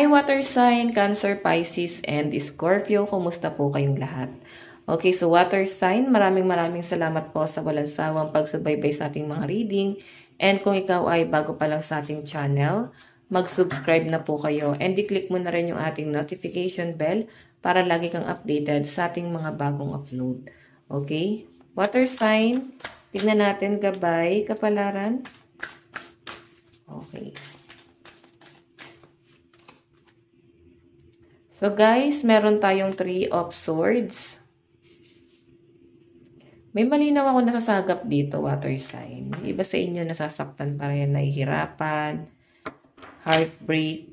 Hi water sign, Cancer, Pisces, and Scorpio. Kumusta po kayong lahat? Okay, so water sign, maraming salamat po sa walang sawang pagsubaybay sa ating mga reading. And kung ikaw ay bago pa lang sa ating channel, mag-subscribe na po kayo. And i-click mo na rin yung ating notification bell para lagi kang updated sa ating mga bagong upload. Okay? Water sign, tignan natin gabay, kapalaran. Okay. So guys, meron tayong 3 of Swords. May malinaw ako nasasagap dito, water sign. Iba sa inyo nasasaktan pa rin, nahihirapan, heartbreak.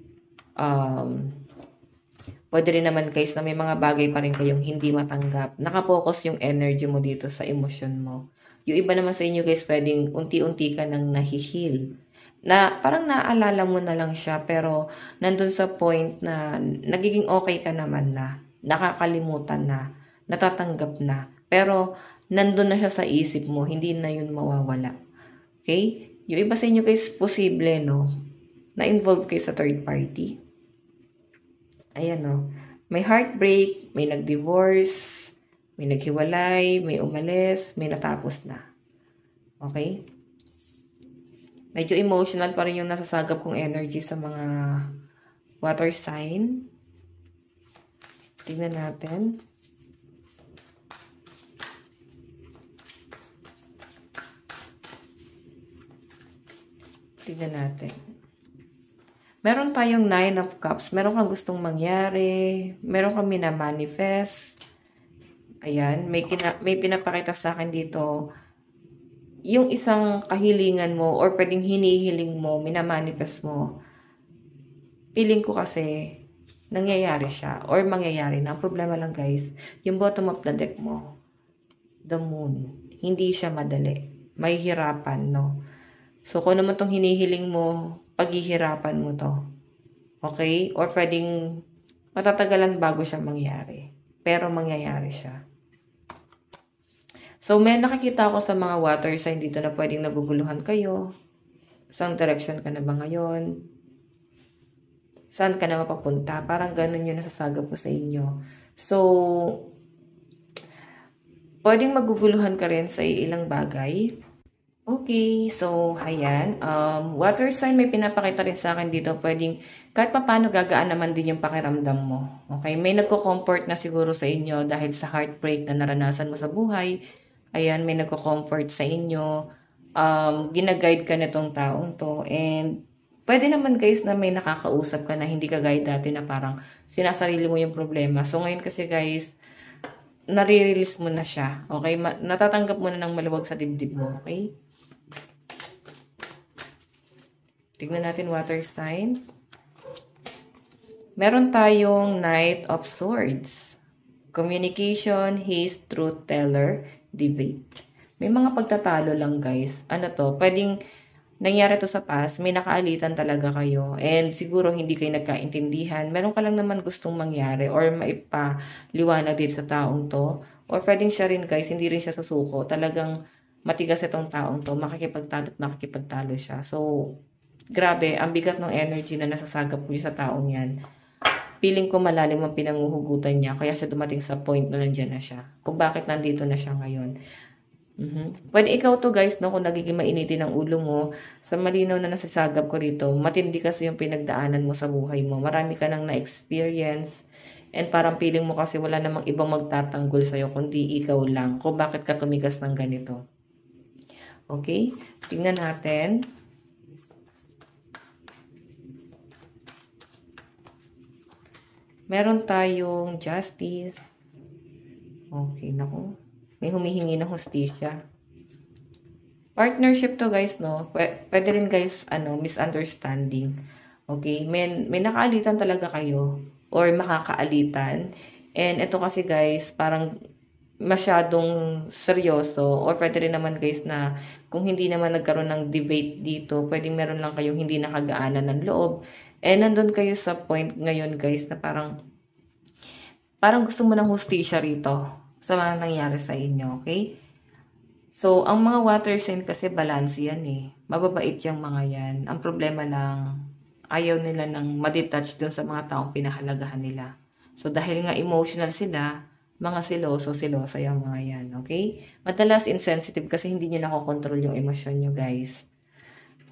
Pwede rin naman guys na may mga bagay pa rin kayong hindi matanggap. Nakapokus yung energy mo dito sa emosyon mo. Yung iba naman sa inyo guys, pwedeng unti-unti ka nang nahihil. Na parang naaalala mo na lang siya pero nandun sa point na nagiging okay ka naman na, nakakalimutan na, natatanggap na. Pero nandun na siya sa isip mo, hindi na yun mawawala. Okay? Yung iba sa inyo guys, posible no, na-involve kayo sa third party. Ayan no, may heartbreak, may nag-divorce, may naghiwalay, may umalis, may natapos na. Okay? Medyo emotional pa rin yung nasasagap kong energy sa mga water sign. Tingnan natin. Tingnan natin. Meron tayong 9 of Cups. Meron kang gustong mangyari. Meron kang minamanifest. Ayan. May pinapakita sa akin dito. Yung isang kahilingan mo or pwedeng hinihiling mo, minamanifest mo, feeling ko kasi nangyayari siya or mangyayari na. Ang problema lang guys, yung bottom of the deck mo, the moon, hindi siya madali. May hirapan, no? So, kung naman tong hinihiling mo, paghihirapan mo to. Okay? Or pwedeng matatagalan bago siya mangyari. Pero mangyayari siya. So, may nakikita ako sa mga water sign dito na pwedeng naguguluhan kayo. Saan direction ka na ba ngayon? Saan ka na mapapunta? Parang ganun yung nasasagap ko sa inyo. So, pwedeng maguguluhan ka rin sa ilang bagay. Okay, so, ayan. Water sign, may pinapakita rin sa akin dito. Pwedeng, kahit paano gagaan naman din yung pakiramdam mo. Okay, may nagko-comfort na siguro sa inyo dahil sa heartbreak na naranasan mo sa buhay. Ayan, may nagko-comfort sa inyo. Ginaguide ka nitong taong to. And, pwede naman guys na may nakakausap ka na hindi ka guide dati na parang sinasarili mo yung problema. So, ngayon kasi guys, nare-release mo na siya. Okay? Natatanggap mo na ng maluwag sa dibdib mo. Okay? Tignan natin water sign. Meron tayong Knight of Swords. Communication, haste, truth teller, debate. May mga pagtatalo lang guys. Ano to? Pwedeng nangyari to sa past. May nakaalitan talaga kayo. And siguro hindi kayo nagkaintindihan. Meron ka lang naman gustong mangyari or maipaliwanag dito sa taong to. Or pwedeng siya rin guys, hindi rin siya susuko. Talagang matigas itong taong to. Makikipagtalo siya. So, grabe. Ang bigat ng energy na nasasagap ko sa taong yan. Feeling ko malalim ang pinanguhugutan niya. Kaya siya dumating sa point na nandyan na siya. Kung bakit nandito na siya ngayon. Pwede ikaw to guys, no? Kung nagiging mainitin ang ulo mo, sa malinaw na nasasagap ko rito, matindi kasi yung pinagdaanan mo sa buhay mo. Marami ka nang na-experience. And parang feeling mo kasi wala namang ibang magtatanggol sa'yo, kundi ikaw lang. Kung bakit ka tumigas ng ganito. Okay? Tingnan natin. Meron tayong justice. Okay, naku. May humihingi ng hustisya. Partnership to guys, no? Pwede rin guys, misunderstanding. Okay? May nakaalitan talaga kayo. Or makakaalitan. And ito kasi guys, parang masyadong seryoso. Or pwede rin naman guys na kung hindi naman nagkaroon ng debate dito, pwedeng meron lang kayong hindi nakagaanan ng loob. And nandun kayo sa point ngayon guys na parang gusto mo ng hustisya rito sa mga nangyari sa inyo, okay? So, ang mga water sign kasi balance yan eh. Mababait yung mga yan. Ang problema lang, ayaw nila ng ma-detach dun sa mga taong pinahalagahan nila. So, dahil nga emotional sila, mga silosa yung mga yan, okay? Madalas insensitive kasi hindi nyo nakokontrol yung emosyon nyo, guys.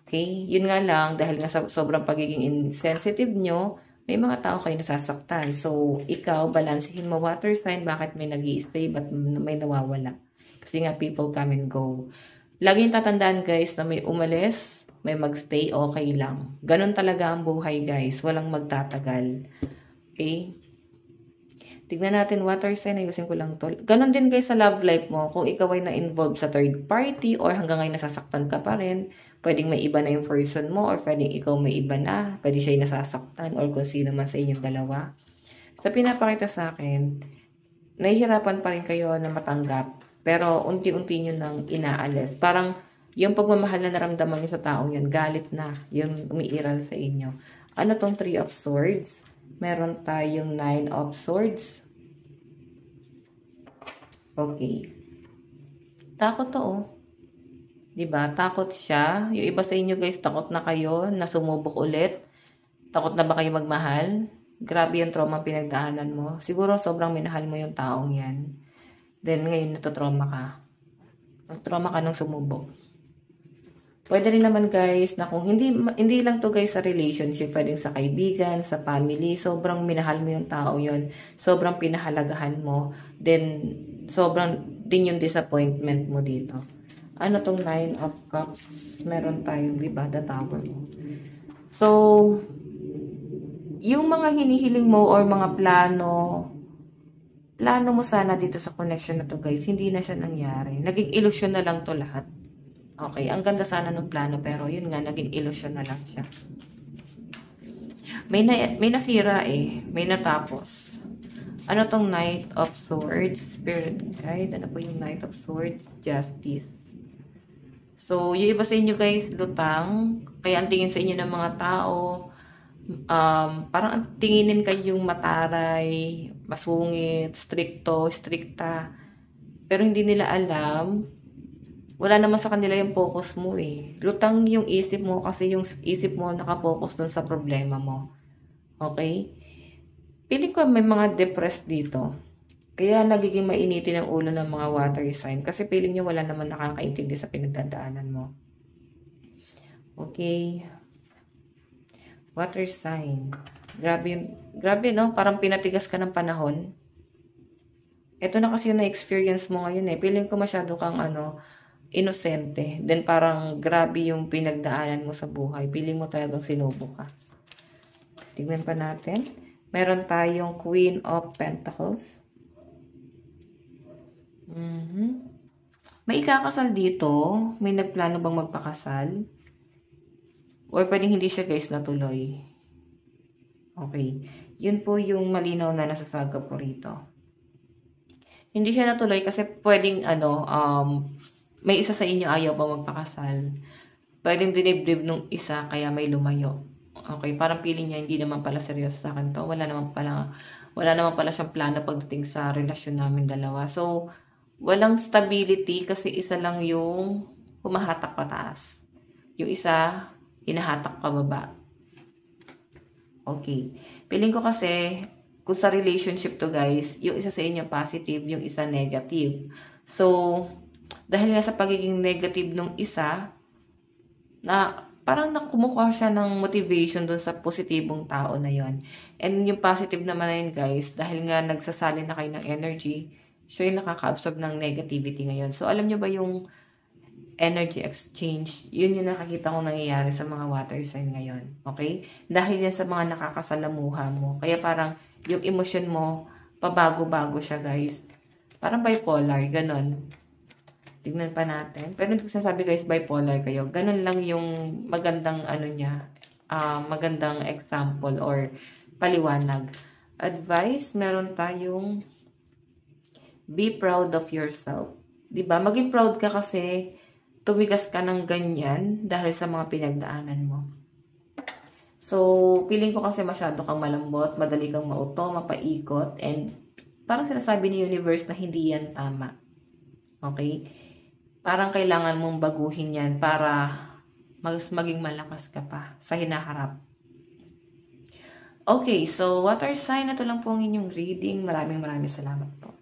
Okay? Yun nga lang, dahil nga sa sobrang pagiging insensitive nyo, may mga tao kayo nasasaktan. So, ikaw, balansehin mo water sign, bakit may nag-i-stay, ba't may nawawala? Kasi nga, people come and go. Lagi yung tatandaan, guys, na may umalis, may magstay, okay lang. Ganon talaga ang buhay, guys. Walang magtatagal. Okay? Tignan natin, water sign, ayusin ko lang to. Ganon din guys sa love life mo. Kung ikaw ay na-involve sa third party or hanggang ngayon nasasaktan ka pa rin, pwedeng may iba na yung person mo or pwedeng ikaw may iba na, pwede siya nasasaktan or kung sino man sa inyong dalawa. Sa pinapakita sa akin, nahihirapan pa rin kayo na matanggap, pero unti-unti nyo nang inaalis. Parang yung pagmamahal na naramdaman nyo sa taong yan, galit na, yung umiiral sa inyo. Ano tong 3 of Swords? Meron tayong 9 of Swords. Okay. Takot to, oh. Diba? Takot siya. Yung iba sa inyo, guys, takot na kayo na sumubok ulit. Takot na ba kayo magmahal? Grabe yung trauma pinagdaanan mo. Siguro sobrang minahal mo yung taong yan. Then, ngayon natutrauma ka. Nag-trauma ka nung sumubok. Pwede rin naman guys na kung hindi lang to guys sa relationship, pwedeng sa kaibigan, sa family, sobrang minahal mo yung tao yon, sobrang pinahalagahan mo, then sobrang din yung disappointment mo dito. Ano tong 9 of Cups? Meron tayong, diba, the Tower mo. So, yung mga hinihiling mo or mga plano mo sana dito sa connection na to guys, hindi na siya nangyari. Naging ilusyon na lang to lahat. Okay, ang ganda sana ng plano pero yun nga, naging illusion na lang siya. May nasira eh, may natapos. Ano tong Knight of Swords? Spirit Guide, ano po yung Knight of Swords? Justice. So, yung iba sa inyo guys, lutang, kaya ang tingin sa inyo ng mga tao, parang ang tinginin kayong mataray, masungit, strikta, pero hindi nila alam, wala naman sa kanila yung focus mo eh. Lutang yung isip mo kasi yung isip mo nakapokus dun sa problema mo. Okay? Piling ko may mga depressed dito. Kaya nagiging mainitin ang ulo ng mga water sign. Kasi piling nyo wala naman nakakaintindi sa pinagdadaanan mo. Okay. Water sign. Grabe no? Parang pinatigas ka ng panahon. Ito na kasi yung na-experience mo ngayon eh. Piling ko masyado kang inosente. Then parang grabe yung pinagdaanan mo sa buhay. Piling mo talagang sinubo ka. Tignan pa natin. Meron tayong Queen of Pentacles. May ikakasal dito. May nagplano bang magpakasal? Or pwedeng hindi siya guys natuloy. Okay. Yun po yung malinaw na nasasagap ko rito. Hindi siya natuloy kasi pwedeng may isa sa inyo ayaw pa magpakasal. Pwedeng dinibdib nung isa kaya may lumayo. Okay, parang feeling niya hindi naman pala seryoso sa akin to. Wala naman pala siyang plano pagdating sa relasyon namin dalawa. So, walang stability kasi isa lang yung humahatak pataas. Yung isa, hinahatak pababa. Okay. Feeling ko kasi, kung sa relationship to guys, yung isa sa inyo positive, yung isa negative. So, dahil nga sa pagiging negative nung isa, na parang kumukuha siya ng motivation dun sa positibong tao na yon. And yung positive naman na yun guys, dahil nga nagsasali na kayo ng energy, siya yung nakaka-absorb ng negativity ngayon. So alam nyo ba yung energy exchange, yun yung nakakita ko nangyayari sa mga water sign ngayon. Okay? Dahil yan sa mga nakakasalamuha mo. Kaya parang yung emosyon mo, pabago-bago siya guys. Parang bipolar, ganon. Tignan pa natin. Pero hindi ko sasabi guys, bipolar kayo. Ganun lang yung magandang magandang example or paliwanag. Advice, meron tayong be proud of yourself. Diba? Maging proud ka kasi tumigas ka ng ganyan dahil sa mga pinagdaanan mo. So, feeling ko kasi masyado kang malambot, madali kang mauto, mapaikot, and parang sinasabi ni universe na hindi yan tama. Okay? Parang kailangan mong baguhin yan para maging malakas ka pa sa hinaharap. Okay, so water sign, na to lang po ang inyong reading. Maraming salamat po.